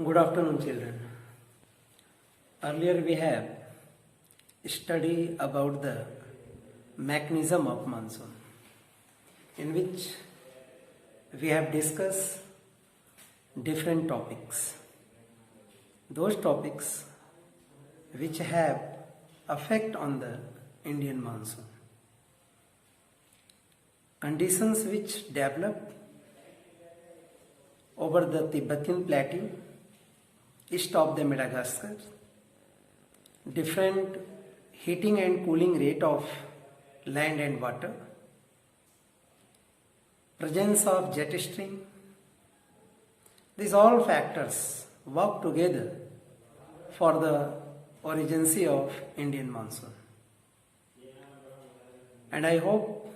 Good afternoon, children. Earlier we have studied about the mechanism of monsoon, in which we have discussed different topics. Those topics which have effect on the Indian monsoon. Conditions which develop over the Tibetan plateau, east of the Madagascar, different heating and cooling rate of land and water, presence of jet stream. These all factors work together for the origincy of Indian monsoon. And I hope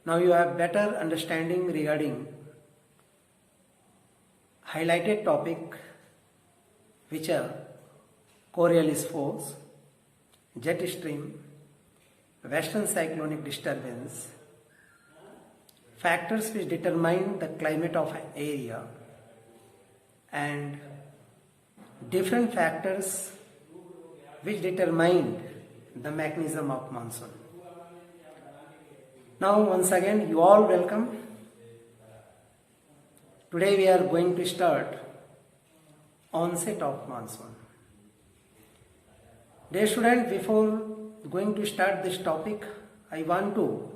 now you have better understanding regarding highlighted topic, which are Coriolis force, jet stream, western cyclonic disturbance, factors which determine the climate of an area, and different factors which determine the mechanism of monsoon. Now once again you all welcome. Today we are going to start onset of monsoon. Dear student, before going to start this topic, I want to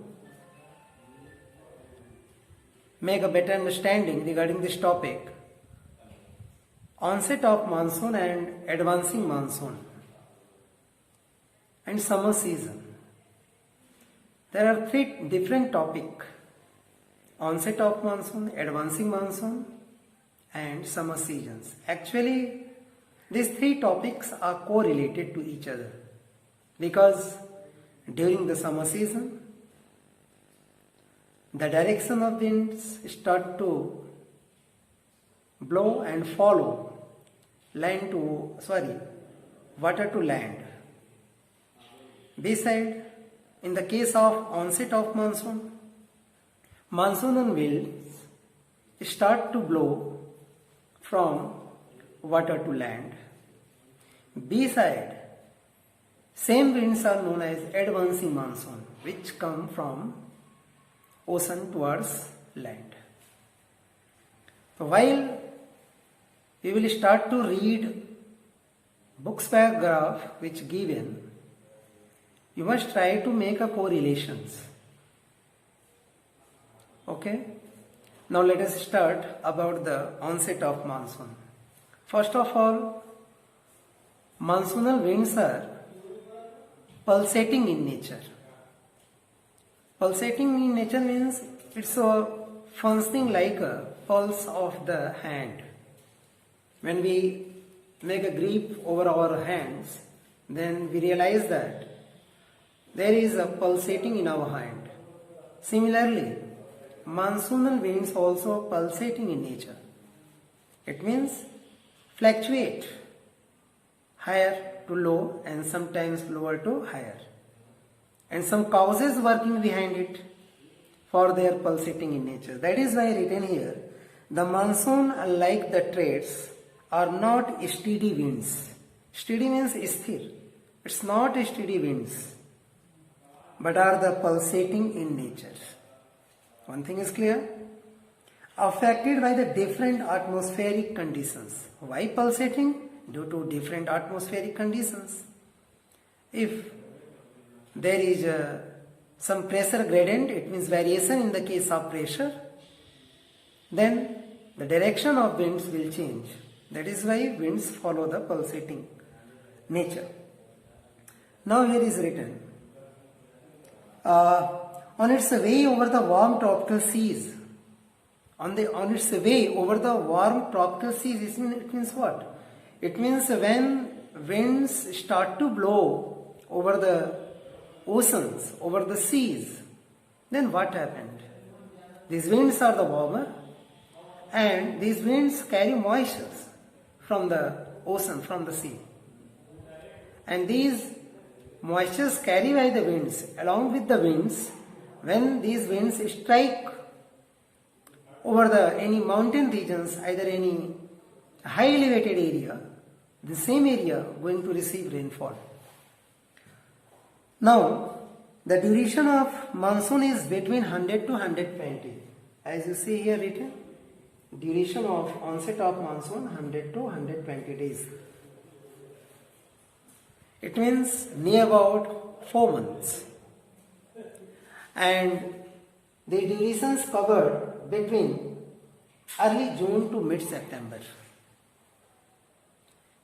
make a better understanding regarding this topic. Onset of monsoon and advancing monsoon and summer season. There are three different topics: onset of monsoon, advancing monsoon, and summer seasons. Actually, these three topics are correlated to each other, because during the summer season, the direction of winds start to blow and follow water to land. Besides, in the case of onset of monsoon, monsoon winds start to blow from water to land. Beside, same winds are known as advancing monsoon, which come from ocean towards land. So while we will start to read books paragraph which given, you must try to make a correlations. Okay? Now let us start about the onset of monsoon. First of all, monsoonal winds are pulsating in nature. Pulsating in nature means it's functioning like a pulse of the hand. When we make a grip over our hands, then we realize that there is a pulsating in our hand. Similarly, monsoonal winds also pulsating in nature. It means fluctuate higher to low and sometimes lower to higher. And some causes working behind it for their pulsating in nature. That is why written here, the monsoon, unlike the trades, are not steady winds. Steady means sthir. It's not steady winds, but are the pulsating in nature. One thing is clear. Affected by the different atmospheric conditions. Why pulsating? Due to different atmospheric conditions. If there is some pressure gradient, it means variation in the case of pressure, then the direction of winds will change. That is why winds follow the pulsating nature. Now here is written, on its way over the warm tropical seas. On its way over the warm tropical seas, it means what? It means when winds start to blow over the oceans, over the seas, then what happened? These winds are the warmer, and these winds carry moisture from the ocean, from the sea. And these moistures carried by the winds, along with the winds, when these winds strike over the any mountain regions, either any high elevated area, the same area going to receive rainfall. Now, the duration of monsoon is between 100 to 120. As you see here written, duration of onset of monsoon 100 to 120 days. It means near about 4 months. And the durations covered between early June to mid-September.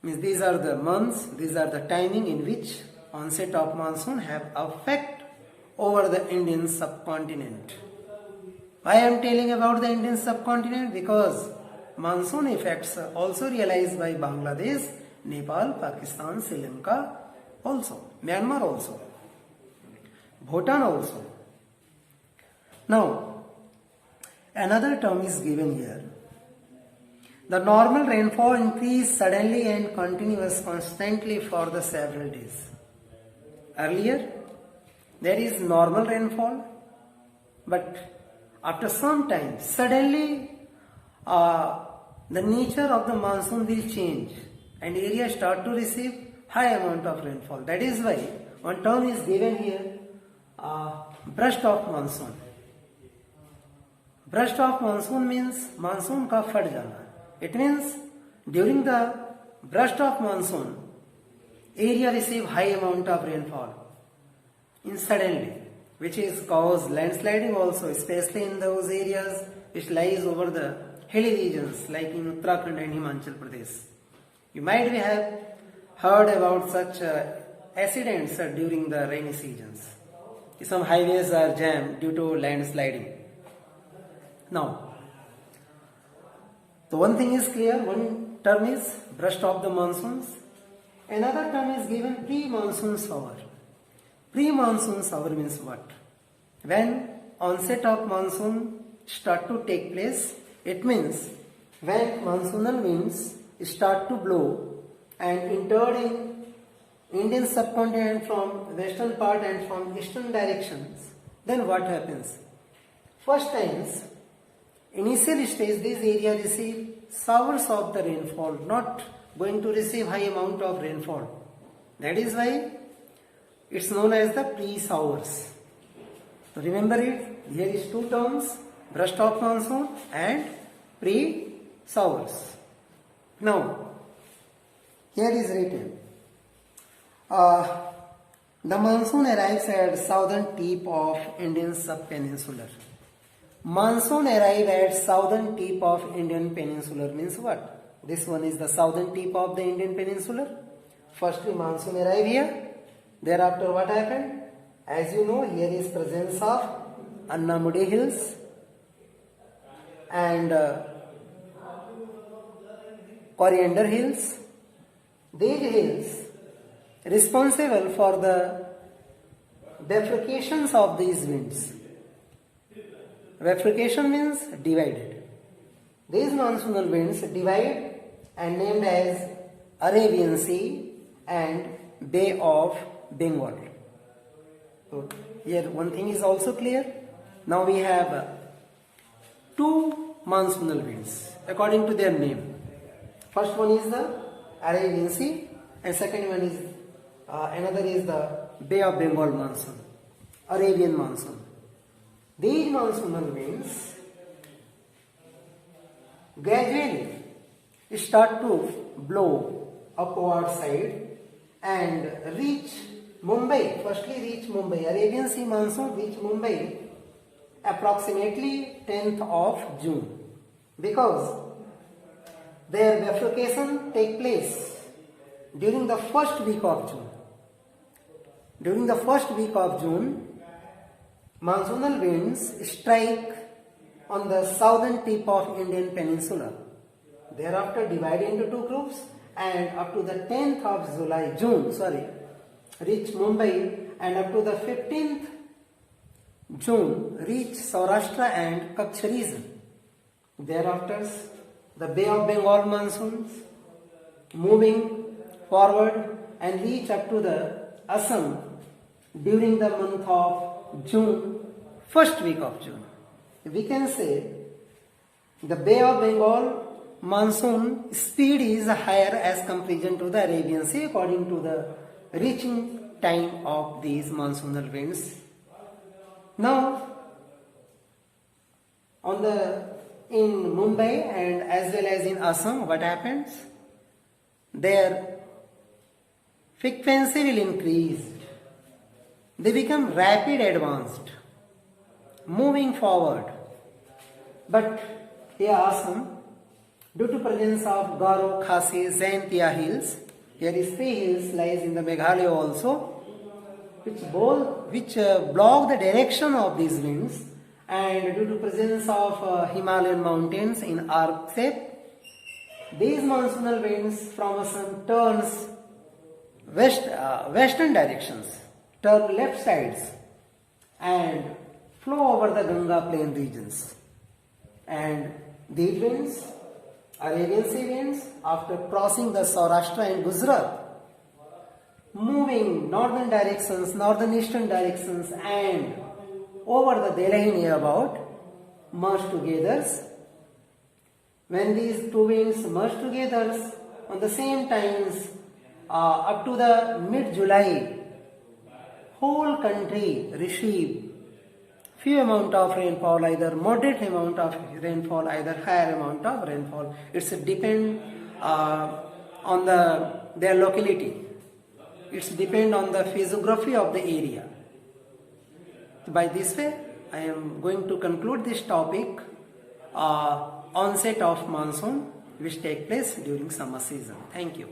Means these are the months, these are the timing in which onset of monsoon have effect over the Indian subcontinent. Why I am telling about the Indian subcontinent? Because monsoon effects are also realized by Bangladesh, Nepal, Pakistan, Sri Lanka also, Myanmar also, Bhutan also. Now, another term is given here. The normal rainfall increased suddenly and continuous constantly for the several days. Earlier, there is normal rainfall, but after some time, suddenly the nature of the monsoon will change and areas start to receive high amount of rainfall. That is why one term is given here, burst of monsoon. Burst of monsoon means monsoon ka fat jana. It means during the burst of monsoon, area receive high amount of rainfall suddenly, which is cause landsliding also, especially in those areas which lies over the hilly regions like in Uttarakhand and Himachal Pradesh. You might have heard about such accidents during the rainy seasons. Some highways are jammed due to landsliding. Now, the one thing is clear, one term is burst of the monsoons, another term is given pre-monsoon shower. Pre-monsoon shower means what? When onset of monsoon start to take place, it means when monsoonal winds start to blow and entered in Indian subcontinent from western part and from eastern directions, then what happens? First times, initial stage, this area receive showers of the rainfall, not going to receive high amount of rainfall. That is why it's known as the pre-showers. So remember it, here is two terms, burst of monsoon and pre-showers. Now, here is written, the monsoon arrives at southern tip of Indian subpeninsular. Monsoon arrive at southern tip of Indian peninsular means what? This one is the southern tip of the Indian peninsular. Firstly, monsoon arrive here. Thereafter, what happened? As you know, here is presence of Annamudi hills and Coriander hills. These hills responsible for the bifurcations of these winds. Bifurcation means divided. These monsoonal winds divide and named as Arabian Sea and Bay of Bengal. So here one thing is also clear. Now we have two monsoonal winds according to their name. First one is the Arabian Sea and second one is another is the Bay of Bengal monsoon, Arabian monsoon. These monsoonal winds gradually start to blow upward side and reach Mumbai. Firstly reach Mumbai. Arabian Sea monsoon reach Mumbai approximately 10th of June because their bifurcation take place during the first week of June. During the first week of June, monsoonal winds strike on the southern tip of Indian peninsula. Thereafter divide into two groups and up to the 10th of June, reach Mumbai and up to the 15th June reach Saurashtra and Kutch region. Thereafter the Bay of Bengal monsoons moving forward and reach up to the Assam during the month of June, first week of June. We can say the Bay of Bengal monsoon speed is higher as comparison to the Arabian Sea according to the reaching time of these monsoonal winds. Now, in Mumbai and as well as in Assam, what happens? Their frequency will increase. They become rapid advanced, moving forward. But here Assam, due to presence of Garo, Khasi, Jaintia hills, here is 3 hills lies in the Meghalaya also, which block the direction of these winds, and due to presence of Himalayan mountains in arc shape, these monsoonal winds from Assam turns western directions, turn left sides and flow over the Ganga plain regions. And these winds, Arabian Sea winds, after crossing the Saurashtra and Gujarat, moving northern directions, northern eastern directions and over the Delhi nearby, merge together. When these two winds merge together on the same times, up to the mid-July, whole country receive few amount of rainfall, either moderate amount of rainfall, either higher amount of rainfall. It's depend on their locality. It's depend on the physiography of the area. By this way, I am going to conclude this topic, onset of monsoon, which take place during summer season. Thank you.